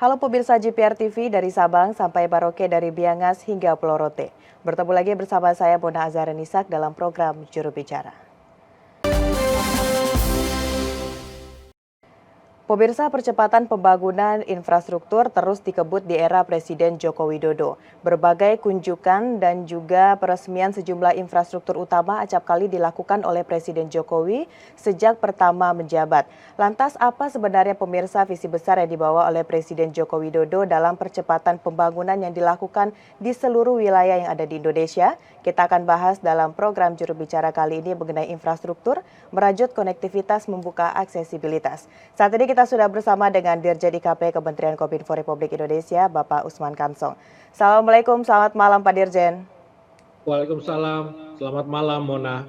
Halo pemirsa JPR TV dari Sabang sampai Baroke dari Biangas hingga Pulau Rote. Bertemu lagi bersama saya Bona Azharenisak dalam program Juru Bicara. Pemirsa, percepatan pembangunan infrastruktur terus dikebut di era Presiden Joko Widodo. Berbagai kunjungan dan juga peresmian sejumlah infrastruktur utama acap kali dilakukan oleh Presiden Jokowi sejak pertama menjabat. Lantas apa sebenarnya pemirsa visi besar yang dibawa oleh Presiden Joko Widodo dalam percepatan pembangunan yang dilakukan di seluruh wilayah yang ada di Indonesia? Kita akan bahas dalam program Juru Bicara kali ini mengenai infrastruktur, merajut konektivitas, membuka aksesibilitas. Saat ini kita sudah bersama dengan Dirjen IKP Kementerian Kominfo Republik Indonesia, Bapak Usman Kansong. Assalamualaikum, selamat malam Pak Dirjen. Waalaikumsalam, selamat malam Mona.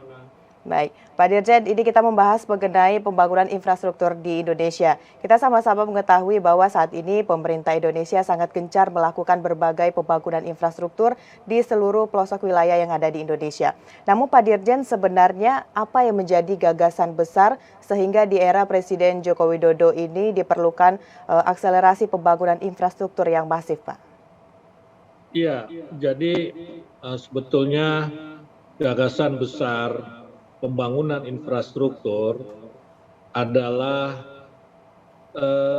Baik, Pak Dirjen, ini kita membahas mengenai pembangunan infrastruktur di Indonesia. Kita sama-sama mengetahui bahwa saat ini pemerintah Indonesia sangat gencar melakukan berbagai pembangunan infrastruktur di seluruh pelosok wilayah yang ada di Indonesia. Namun Pak Dirjen, sebenarnya apa yang menjadi gagasan besar sehingga di era Presiden Joko Widodo ini diperlukan akselerasi pembangunan infrastruktur yang masif, Pak? Iya, jadi sebetulnya gagasan besar pembangunan infrastruktur adalah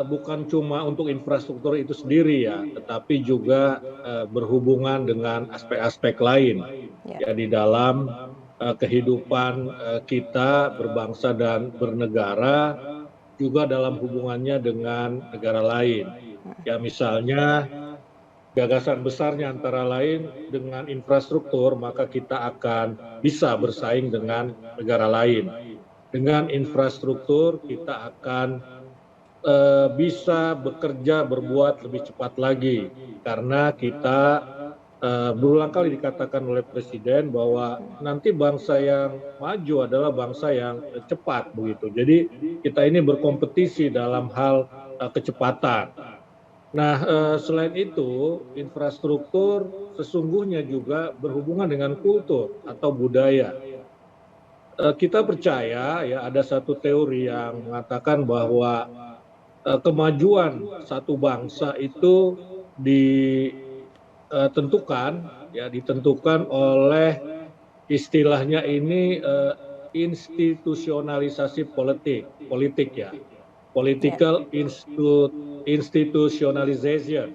bukan cuma untuk infrastruktur itu sendiri ya, tetapi juga berhubungan dengan aspek-aspek lain ya di dalam kehidupan kita berbangsa dan bernegara, juga dalam hubungannya dengan negara lain. Ya misalnya gagasan besarnya antara lain dengan infrastruktur, maka kita akan bisa bersaing dengan negara lain. Dengan infrastruktur kita akan bisa bekerja, berbuat lebih cepat lagi. Karena kita berulang kali dikatakan oleh Presiden bahwa nanti bangsa yang maju adalah bangsa yang cepat begitu. Jadi kita ini berkompetisi dalam hal kecepatan. Nah, selain itu, infrastruktur sesungguhnya juga berhubungan dengan kultur atau budaya. Kita percaya ya ada satu teori yang mengatakan bahwa kemajuan satu bangsa itu ditentukan oleh istilahnya ini institusionalisasi politik ya. Political institutionalization.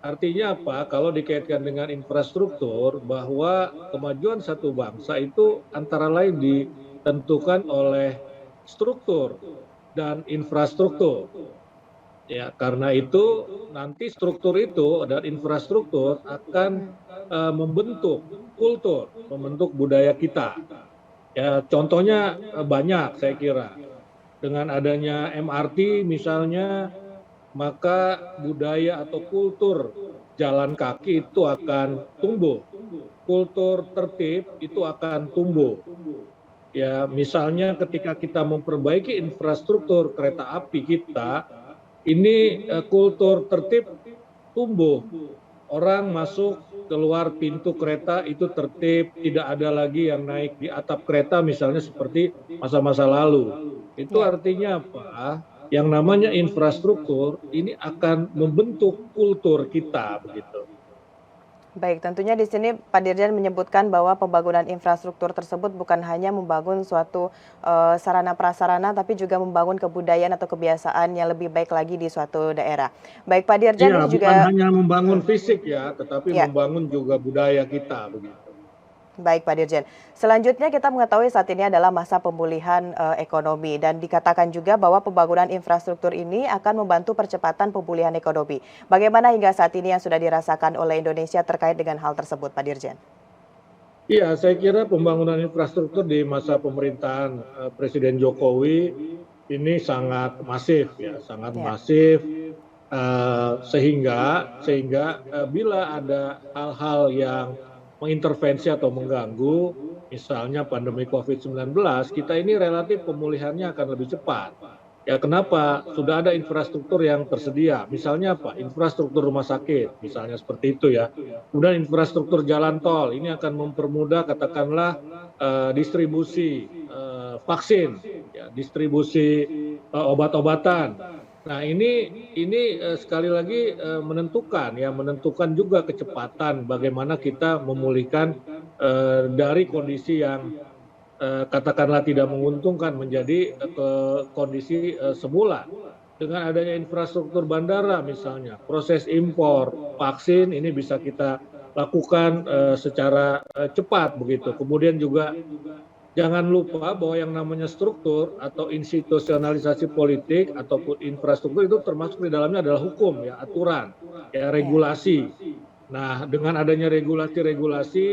Artinya apa? Kalau dikaitkan dengan infrastruktur, bahwa kemajuan satu bangsa itu antara lain ditentukan oleh struktur dan infrastruktur. Ya, karena itu nanti struktur itu dan infrastruktur akan membentuk kultur, membentuk budaya kita. Ya, contohnya banyak saya kira. Dengan adanya MRT misalnya, maka budaya atau kultur jalan kaki itu akan tumbuh. Kultur tertib itu akan tumbuh. Ya, misalnya ketika kita memperbaiki infrastruktur kereta api kita, ini kultur tertib tumbuh. Orang masuk keluar pintu kereta itu tertib, tidak ada lagi yang naik di atap kereta misalnya seperti masa-masa lalu. Itu artinya apa? Yang namanya infrastruktur ini akan membentuk kultur kita begitu. Baik, tentunya di sini Pak Dirjen menyebutkan bahwa pembangunan infrastruktur tersebut bukan hanya membangun suatu sarana prasarana, tapi juga membangun kebudayaan atau kebiasaan yang lebih baik lagi di suatu daerah. Baik Pak Dirjen, Iya, ini juga bukan hanya membangun fisik ya, tetapi membangun juga budaya kita begitu. Baik Pak Dirjen. Selanjutnya kita mengetahui saat ini adalah masa pemulihan ekonomi dan dikatakan juga bahwa pembangunan infrastruktur ini akan membantu percepatan pemulihan ekonomi. Bagaimana hingga saat ini yang sudah dirasakan oleh Indonesia terkait dengan hal tersebut Pak Dirjen? Iya, saya kira pembangunan infrastruktur di masa pemerintahan Presiden Jokowi ini sangat masif ya, sangat masif sehingga bila ada hal-hal yang mengintervensi atau mengganggu, misalnya pandemi COVID-19, kita ini relatif pemulihannya akan lebih cepat. Ya kenapa? Sudah ada infrastruktur yang tersedia. Misalnya apa? Infrastruktur rumah sakit, misalnya seperti itu ya. Kemudian infrastruktur jalan tol, ini akan mempermudah katakanlah distribusi vaksin, ya, distribusi obat-obatan. Nah, ini sekali lagi menentukan juga kecepatan bagaimana kita memulihkan dari kondisi yang katakanlah tidak menguntungkan menjadi ke kondisi semula. Dengan adanya infrastruktur bandara misalnya, proses impor vaksin ini bisa kita lakukan secara cepat begitu. Kemudian juga jangan lupa bahwa yang namanya struktur atau institusionalisasi politik ataupun infrastruktur itu termasuk di dalamnya adalah hukum ya, aturan, ya Ya. regulasi. Nah, dengan adanya regulasi-regulasi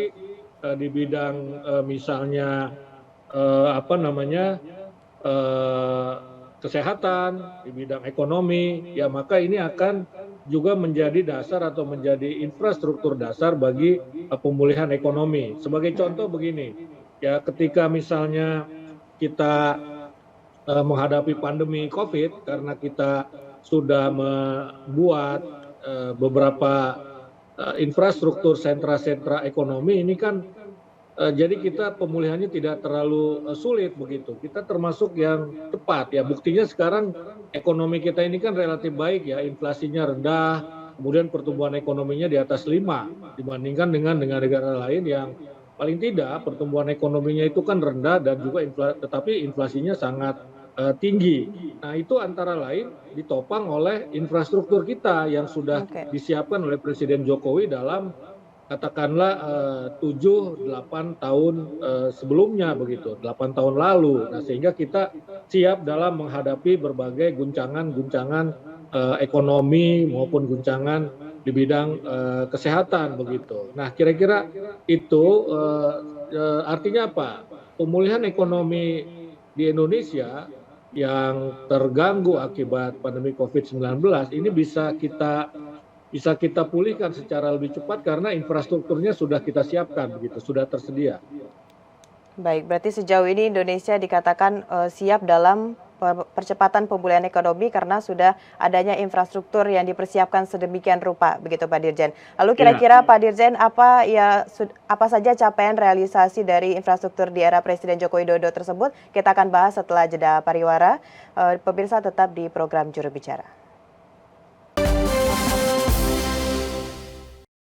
di bidang misalnya apa namanya eh, kesehatan, di bidang ekonomi, ya maka ini akan juga menjadi dasar atau menjadi infrastruktur dasar bagi pemulihan ekonomi. Sebagai contoh begini, ya ketika misalnya kita menghadapi pandemi COVID karena kita sudah membuat beberapa infrastruktur sentra-sentra ekonomi ini kan jadi kita pemulihannya tidak terlalu sulit begitu. Kita termasuk yang cepat ya. Buktinya sekarang ekonomi kita ini kan relatif baik ya, inflasinya rendah, kemudian pertumbuhan ekonominya di atas 5 dibandingkan dengan negara lain yang paling tidak pertumbuhan ekonominya itu kan rendah dan juga tetapi inflasinya sangat tinggi. Nah, itu antara lain ditopang oleh infrastruktur kita yang sudah Oke. disiapkan oleh Presiden Jokowi dalam katakanlah 7-8 tahun sebelumnya begitu, 8 tahun lalu. Nah, sehingga kita siap dalam menghadapi berbagai guncangan-guncangan ekonomi maupun guncangan di bidang kesehatan begitu. Nah, kira-kira itu artinya apa? Pemulihan ekonomi di Indonesia yang terganggu akibat pandemi COVID-19 ini bisa kita pulihkan secara lebih cepat karena infrastrukturnya sudah kita siapkan begitu, sudah tersedia. Baik, berarti sejauh ini Indonesia dikatakan siap dalam percepatan pemulihan ekonomi karena sudah adanya infrastruktur yang dipersiapkan sedemikian rupa, begitu Pak Dirjen. Lalu Iya. kira-kira Pak Dirjen apa saja capaian realisasi dari infrastruktur di era Presiden Joko Widodo tersebut? Kita akan bahas setelah jeda pariwara. Pemirsa tetap di program Juru Bicara.